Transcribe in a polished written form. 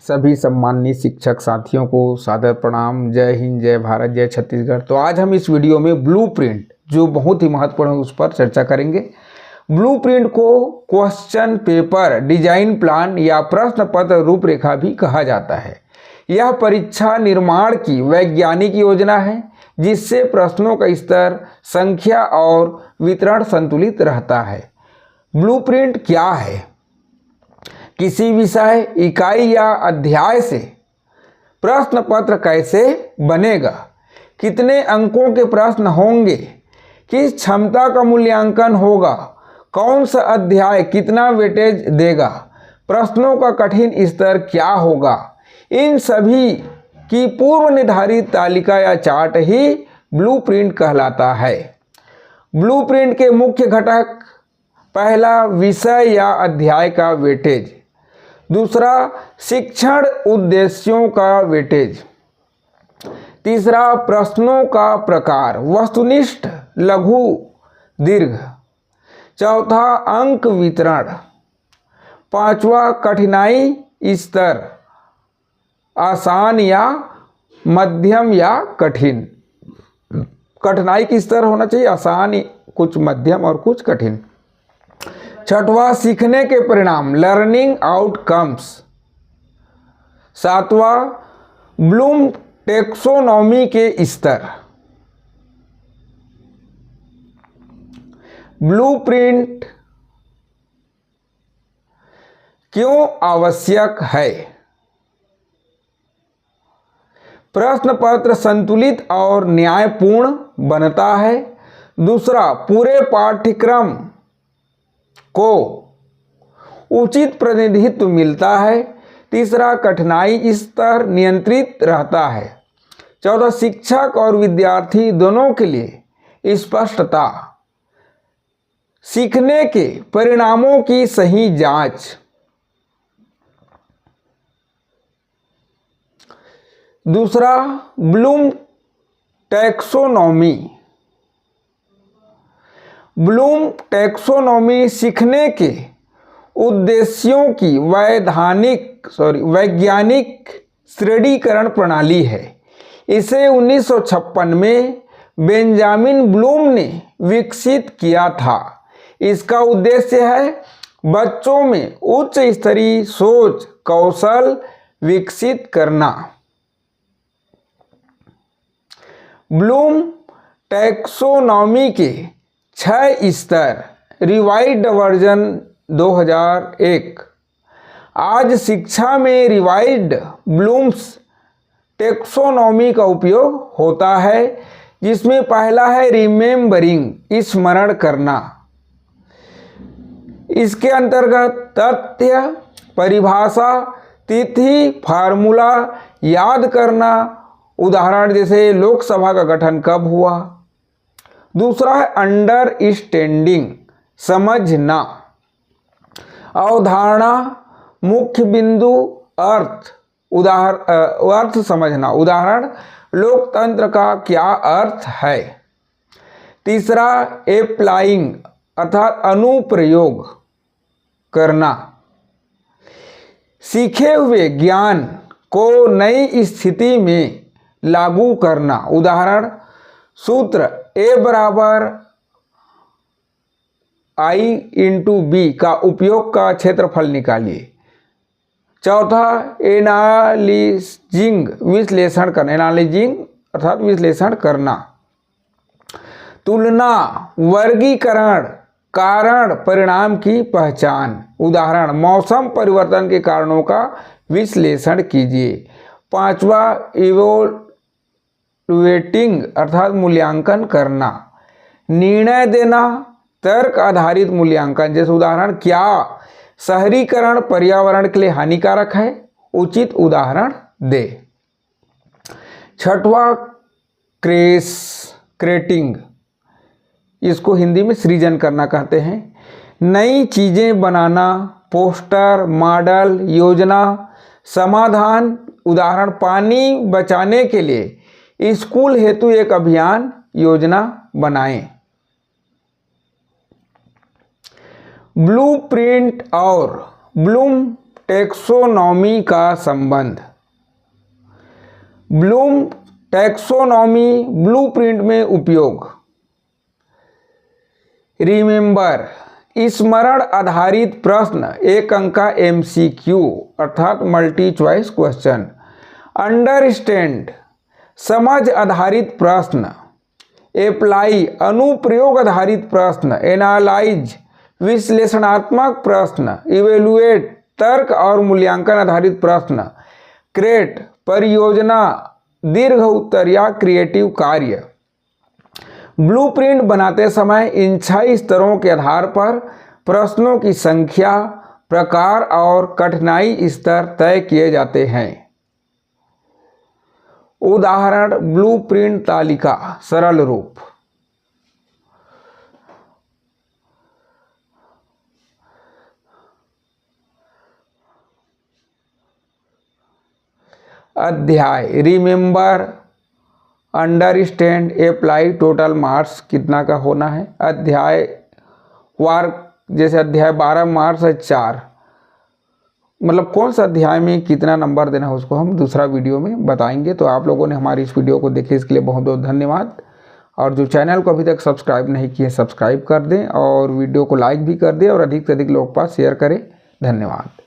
सभी सम्मानित शिक्षक साथियों को सादर प्रणाम। जय हिंद, जय भारत, जय छत्तीसगढ़। तो आज हम इस वीडियो में ब्लूप्रिंट, जो बहुत ही महत्वपूर्ण है, उस पर चर्चा करेंगे। ब्लूप्रिंट को क्वेश्चन पेपर डिजाइन प्लान या प्रश्न पत्र रूपरेखा भी कहा जाता है। यह परीक्षा निर्माण की वैज्ञानिक योजना है जिससे प्रश्नों का स्तर, संख्या और वितरण संतुलित रहता है। ब्लूप्रिंट क्या है? किसी विषय, इकाई या अध्याय से प्रश्न पत्र कैसे बनेगा, कितने अंकों के प्रश्न होंगे, किस क्षमता का मूल्यांकन होगा, कौन सा अध्याय कितना वेटेज देगा, प्रश्नों का कठिन स्तर क्या होगा, इन सभी की पूर्व निर्धारित तालिका या चार्ट ही ब्लूप्रिंट कहलाता है। ब्लूप्रिंट के मुख्य घटक: पहला, विषय या अध्याय का वेटेज। दूसरा, शिक्षण उद्देश्यों का वेटेज। तीसरा, प्रश्नों का प्रकार: वस्तुनिष्ठ, लघु, दीर्घ। चौथा, अंक वितरण। पांचवा, कठिनाई स्तर: आसान या मध्यम या कठिन। कठिनाई की स्तर होना चाहिए आसान, कुछ मध्यम और कुछ कठिन। छठवां, सीखने के परिणाम, लर्निंग आउटकम्स। सातवां, ब्लूम टेक्सोनॉमी के स्तर। ब्लूप्रिंट क्यों आवश्यक है? प्रश्न पत्र संतुलित और न्यायपूर्ण बनता है। दूसरा, पूरे पाठ्यक्रम को उचित प्रतिनिधित्व मिलता है। तीसरा, कठिनाई स्तर नियंत्रित रहता है। चौथा, शिक्षक और विद्यार्थी दोनों के लिए स्पष्टता। सीखने के परिणामों की सही जांच। दूसरा, ब्लूम टैक्सोनॉमी। ब्लूम टैक्सोनॉमी सीखने के उद्देश्यों की वैज्ञानिक श्रेणीकरण प्रणाली है। इसे 1956 में बेंजामिन ब्लूम ने विकसित किया था। इसका उद्देश्य है बच्चों में उच्च स्तरीय सोच कौशल विकसित करना। ब्लूम टैक्सोनॉमी के 6 स्तर, रिवाइज्ड वर्जन 2001। आज शिक्षा में रिवाइज्ड ब्लूम्स टैक्सोनॉमी का उपयोग होता है, जिसमें पहला है रिमेम्बरिंग, स्मरण करना। इसके अंतर्गत तथ्य, परिभाषा, तिथि, फार्मूला याद करना, उदाहरण जैसे लोकसभा का गठन कब हुआ। दूसरा है अंडरस्टैंडिंग, समझना। अवधारणा, मुख्य बिंदु, अर्थ, अर्थ समझना। उदाहरण, लोकतंत्र का क्या अर्थ है। तीसरा, एप्लाइंग अर्थात अनुप्रयोग करना, सीखे हुए ज्ञान को नई स्थिति में लागू करना। उदाहरण, सूत्र A बराबर I/B का उपयोग का क्षेत्रफल निकालिए। चौथा, एनालिजिंग, विश्लेषण करना। एनालिजिंग अर्थात विश्लेषण करना। तुलना, वर्गीकरण, कारण परिणाम की पहचान। उदाहरण, मौसम परिवर्तन के कारणों का विश्लेषण कीजिए। पांचवा, इवोल्युएटिंग अर्थात मूल्यांकन करना। निर्णय देना, तर्क आधारित मूल्यांकन। जैसे उदाहरण, क्या शहरीकरण पर्यावरण के लिए हानिकारक है? उचित उदाहरण दे। छठवां, क्रिएटिंग, इसको हिंदी में सृजन करना कहते हैं। नई चीजें बनाना, पोस्टर, मॉडल, योजना, समाधान। उदाहरण, पानी बचाने के लिए स्कूल हेतु एक अभियान योजना बनाएं। ब्लूप्रिंट और ब्लूम टैक्सोनॉमी का संबंध। ब्लूम टैक्सोनॉमी ब्लूप्रिंट में उपयोग। रिमेंबर स्मरण आधारित प्रश्न, 1 अंक का MCQ अर्थात मल्टी चॉइस क्वेश्चन। अंडरस्टैंड समझ आधारित प्रश्न। अप्लाई अनुप्रयोग आधारित प्रश्न। एनालाइज विश्लेषणात्मक प्रश्न। इवेलुएट तर्क और मूल्यांकन आधारित प्रश्न। क्रिएट परियोजना, दीर्घ उत्तर या क्रिएटिव कार्य। ब्लूप्रिंट बनाते समय इन 6 स्तरों के आधार पर प्रश्नों की संख्या, प्रकार और कठिनाई स्तर तय किए जाते हैं। उदाहरण ब्लूप्रिंट तालिका। सरल रूप। अध्याय remember, understand, apply, total marks कितना का होना है। अध्याय वार, जैसे अध्याय 12 मार्क्स है 4, मतलब कौन सा अध्याय में कितना नंबर देना है उसको हम दूसरा वीडियो में बताएंगे। तो आप लोगों ने हमारी इस वीडियो को देखे इसके लिए बहुत बहुत धन्यवाद। और जो चैनल को अभी तक सब्सक्राइब नहीं किए सब्सक्राइब कर दें और वीडियो को लाइक भी कर दें और अधिक से अधिक लोगों के पास शेयर करें। धन्यवाद।